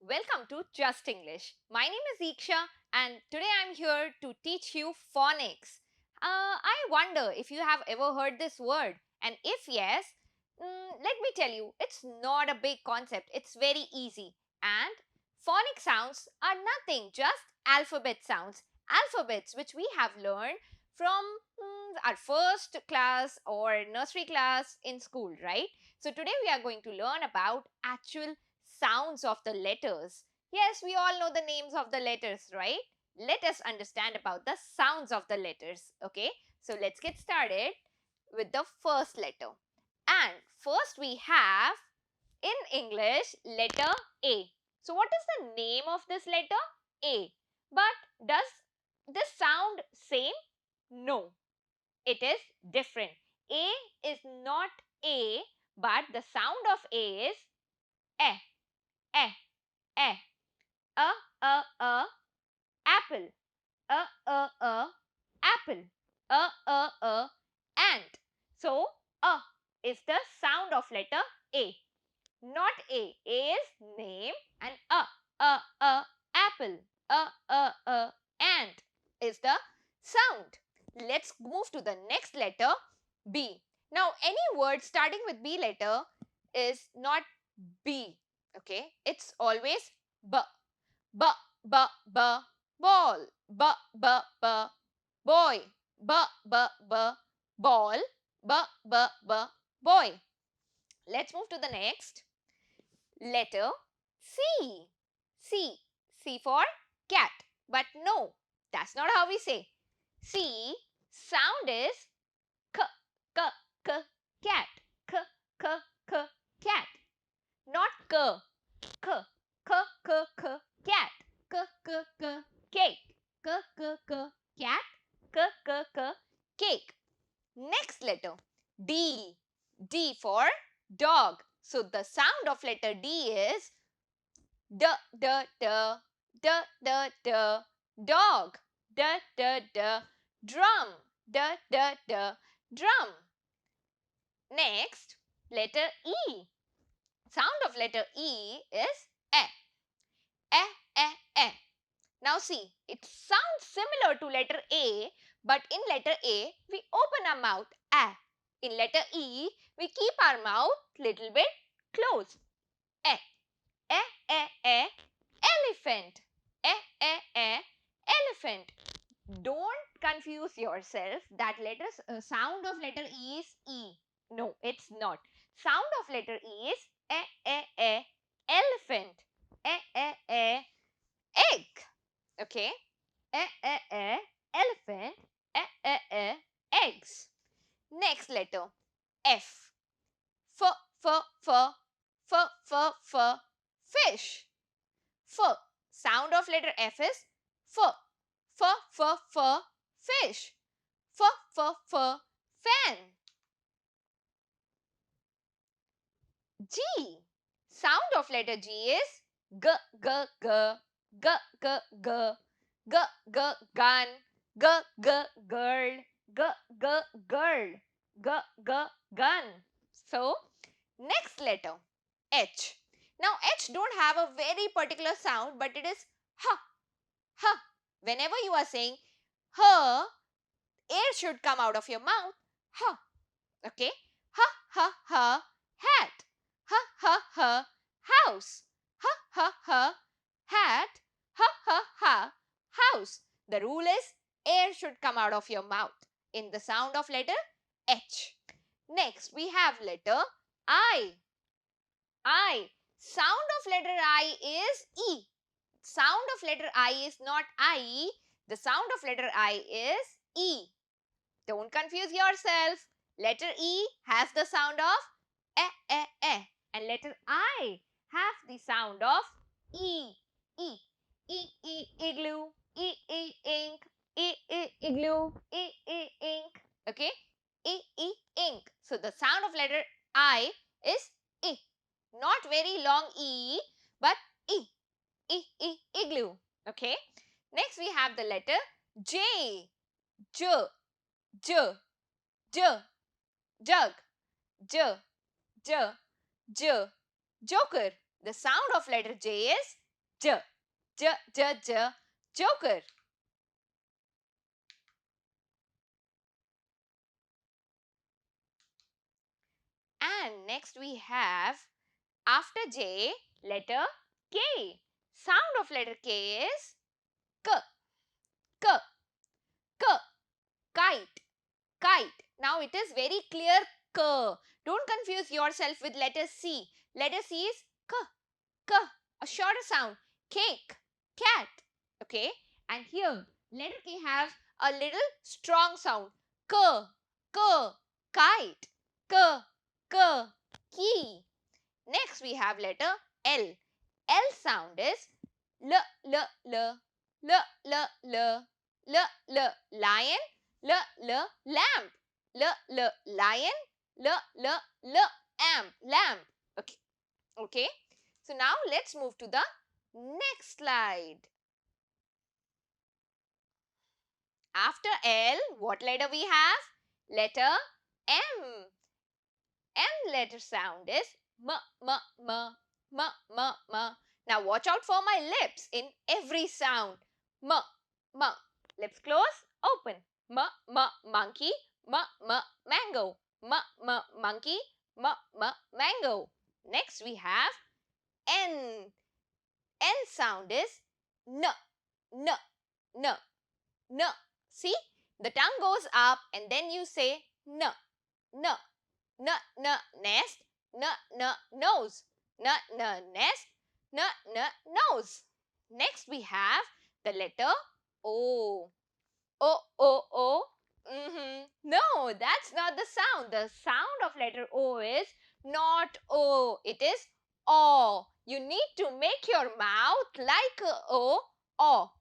Welcome to Just English. My name is Deeksha and today I'm here to teach you phonics. I wonder if you have ever heard this word, and if yes, let me tell you, it's not a big concept, it's very easy. And phonic sounds are nothing, just alphabet sounds. Alphabets which we have learned from our first class or nursery class in school, right? So today we are going to learn about actual sounds of the letters. Yes, we all know the names of the letters, right? Let us understand about the sounds of the letters, okay? So let's get started with the first letter. And first we have in English letter A. So what is the name of this letter? A. But does this sound same? No, it is different. A is not A, but the sound of A is eh, eh, eh. A, apple. A, apple. Ant. So, is the sound of letter A. Not A. A is name and apple. Ant is the sound. Let's move to the next letter, B. Now, any word starting with B letter is not B. Okay, it's always B. B, B, B, ball. B, B, B, boy. B, B, B, ball. B, B, B, boy. Let's move to the next letter C. C. C for cat. But no, that's not how we say. C sound is k, k, k, cat. K, k, k, cat. Not k. K, k, k, k, cat. K, k, k, cake. K, k, k, cat. K, k, k, cake. Next letter D. D for dog. So the sound of letter D is d, d, d, d, d, d, dog. D, d, d, drum. D, d, d, drum. Next, letter E. Sound of letter E is eh. Eh, eh, eh. Now see, it sounds similar to letter A, but in letter A, we open our mouth, ah. In letter E, we keep our mouth little bit closed. Eh, eh, eh, eh, elephant. Eh, eh, eh, elephant. Don't confuse yourself that sound of letter E is E. No, it's not. Sound of letter E is eh, eh, eh, elephant. Eh, eh, eh, egg. Okay. Elephant. Eggs. Next letter. F. F, f, f, f, f, f, fish. F. Sound of letter F is f. F, f, f, fish. F, f, f, fan. G. Sound of letter G is g, g, g, g, g, g, g, g, gun, g, g, girl, g, g, girl, g, g, gun. So, next letter, H. Now, H don't have a very particular sound, but it is ha, ha. Whenever you are saying ha, air should come out of your mouth, ha. Okay, ha, ha, ha, hat. Ha, ha, ha, house. Ha, ha, ha, hat. Ha, ha, ha, house. The rule is air should come out of your mouth in the sound of letter H. Next, we have letter I. I. Sound of letter I is E. Sound of letter I is not I. The sound of letter I is E. Don't confuse yourself. Letter E has the sound of and letter I has the sound of E. E. Igloo. Ink. Igloo. Ink. Okay. Ink. So the sound of letter I is I. Not very long E, but I. Igloo. Okay. Next we have the letter J. J. J. J. Jug. J. J. J. Joker. The sound of letter J is J, J, J, J, joker. And next we have, after J, letter K. Sound of letter K is K, K, K, kite, kite. Now it is very clear K. Don't confuse yourself with letter C. Letter C is K, K, a shorter sound. Cake, cat. Okay. And here, letter K has a little strong sound. K, K, kite, K, K, key. Next we have letter L. L sound is L, L, L, L, L, L, L, L, lion, L, L, lamp, L, L, lion, L, L, L, amp, lamp. Okay. Okay. So now let's move to the next slide. After L, what letter we have? Letter M. M letter sound is M, M, M, M, M, M. Now watch out for my lips in every sound. M, M. Lips close, open. M, M, monkey, M, M, mango. M, M, monkey, M, M, mango. Next we have N. N sound is N, N, N, N. See? The tongue goes up and then you say N, N. N, N, nest, N, N, nose, N, N, nest, N, N, nose. Next we have the letter O. O, O, O. No, that's not the sound. The sound of letter O is not O. It is O. You need to make your mouth like a O. O.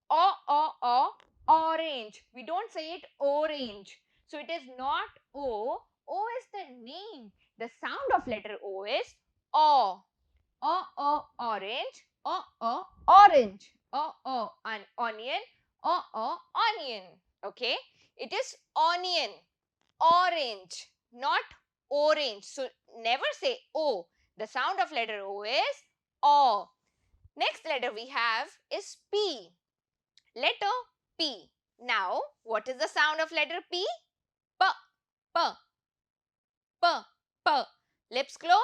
O, O, O. Orange. We don't say it orange. So it is not O. O is the name. The sound of letter O is O. O, O, orange. O, O, orange. O, O, an onion. O, O, onion. Okay. It is onion. Orange. Not orange. So never say O. The sound of letter O is O. Next letter we have is P. Letter P. Now, what is the sound of letter P? P, P, P, P. Lips close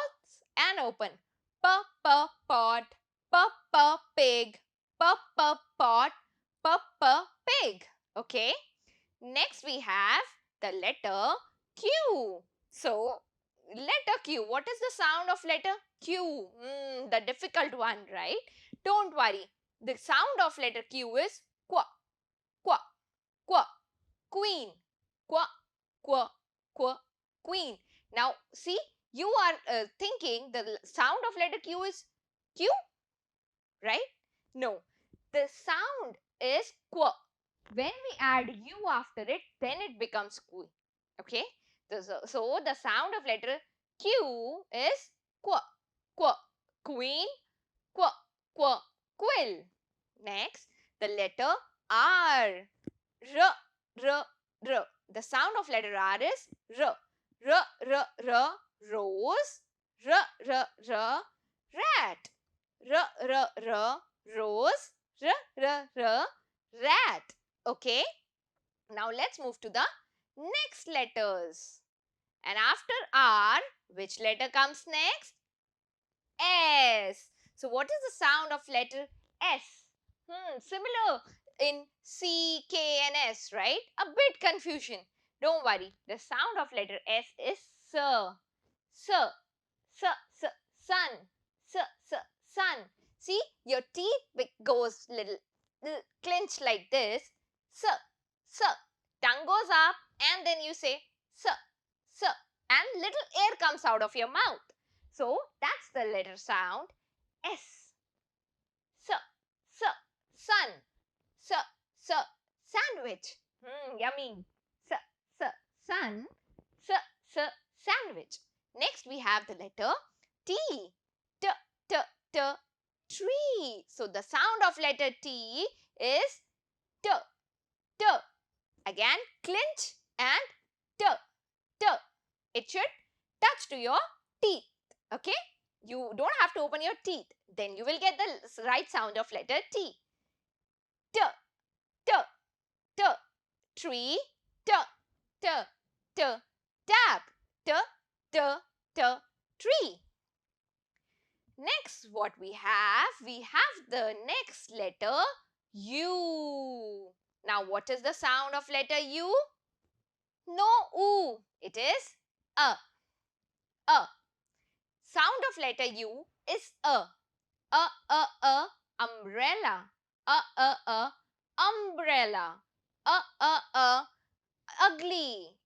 and open. P, P, pot. P, P, pig. P, P, pot. P, P, pig. Okay. Next we have the letter Q. So, letter Q. What is the sound of letter Q? The difficult one, right? Don't worry. The sound of letter Q is qua, qua, qua, queen, qua, qua, qua, queen. Now, see, you are thinking the sound of letter Q is Q, right? No, the sound is qua. When we add U after it, then it becomes Q. Okay? So, the sound of letter Q is qua, qua, queen, qua, qua, quill. Next, the letter R. R, R, R. The sound of letter R is R. R, R, R, rose. R, R, R, rat. R, R, R, rose. R, R, R, rat. Okay. Now let's move to the next letters. And after R, which letter comes next? S. So what is the sound of letter S? Similar in C, K and S, right? A bit confusion. Don't worry. The sound of letter S is S. S. S, S, sun. S, S, sun. See, your teeth goes little clenched like this. S, S. Tongue goes up and then you say S, S. And little air comes out of your mouth. So, that's the letter sound S. S, S, sun. S, S, sandwich. Yummy. S, S, sun. S, S, sandwich. Next, we have the letter T. T, T, T, tree. So, the sound of letter T is T, T. Again, clinch and T, T. It should touch to your teeth. Okay? You don't have to open your teeth. Then you will get the right sound of letter T. T, T, T, tree, T, T, T, tap, T, T, T, tree. Next, what we have? We have the next letter U. Now, what is the sound of letter U? No oo. It is a. A. Sound of letter U is a. Umbrella. Umbrella. Ugly.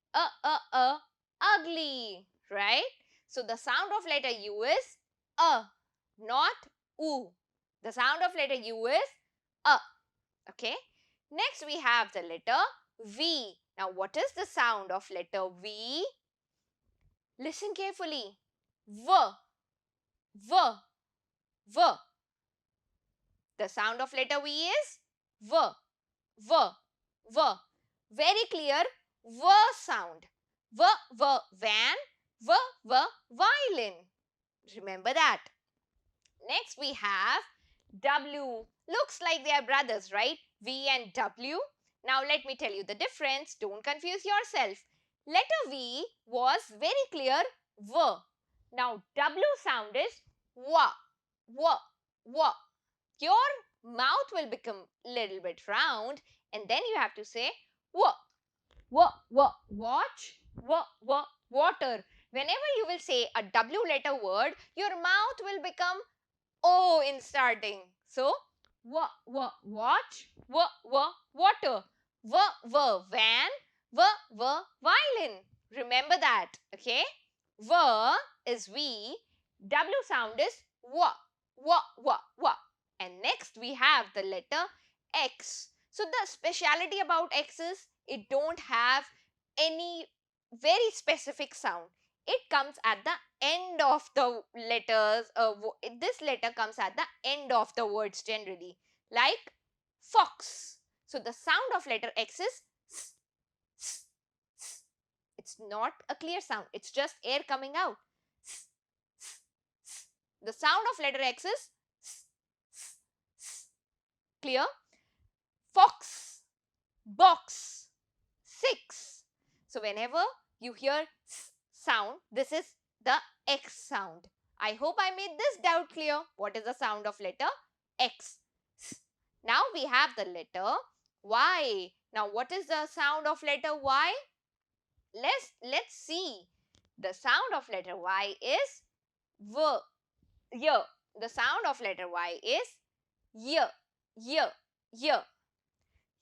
Ugly. Right? So the sound of letter U is a, not oo. The sound of letter U is a. Okay. Next we have the letter V. Now what is the sound of letter V? Listen carefully. V. V. V. The sound of letter V is V. V. V. Very clear V sound. V. V. Van. V. V. Violin. Remember that. Next we have W. Looks like they are brothers, right? V and W. Now let me tell you the difference. Don't confuse yourself. Letter V was very clear V. Now W sound is wa. Wa. Wa. Your mouth will become little bit round and then you have to say wa. Wa. Wa. Watch. Wa. Wa. Water. Whenever you will say a W letter word, your mouth will become O in starting. So, watch, water, van, violin. Remember that, okay? V is V, W sound is wa. And next we have the letter X. So the speciality about X is it don't have any very specific sound. It comes at the end of the letters. This letter comes at the end of the words generally, like fox. So the sound of letter X is s, s, s. It's not a clear sound. It's just air coming out. S, s, s. The sound of letter X is s, s, s. Clear? Fox, box, six. So whenever you hear s sound, this is the X sound. I hope I made this doubt clear. What is the sound of letter X? Now we have the letter Y. Now what is the sound of letter Y? Let's see. The sound of letter Y is V, Y. The sound of letter Y is Y, Y, Y.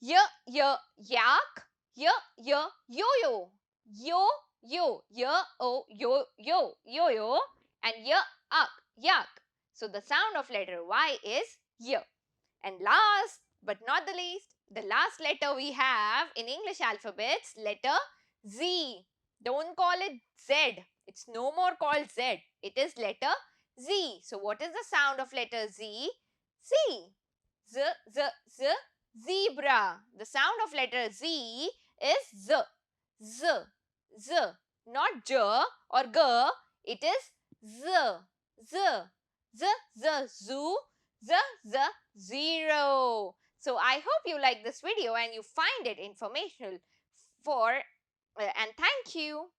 Y, Y, yak, Y, Y, yo-yo. Yo, yo, and yak. So the sound of letter Y is Y. And last but not the least, the last letter we have in English alphabets, letter Z. Don't call it Z. It's no more called Z. It is letter Z. So what is the sound of letter Z? Z. Z, zebra. The sound of letter Z is Z. Z. Z. Not J or G. It is Z. Z. Zoo. Z. Zero. So I hope you like this video and you find it informational and thank you.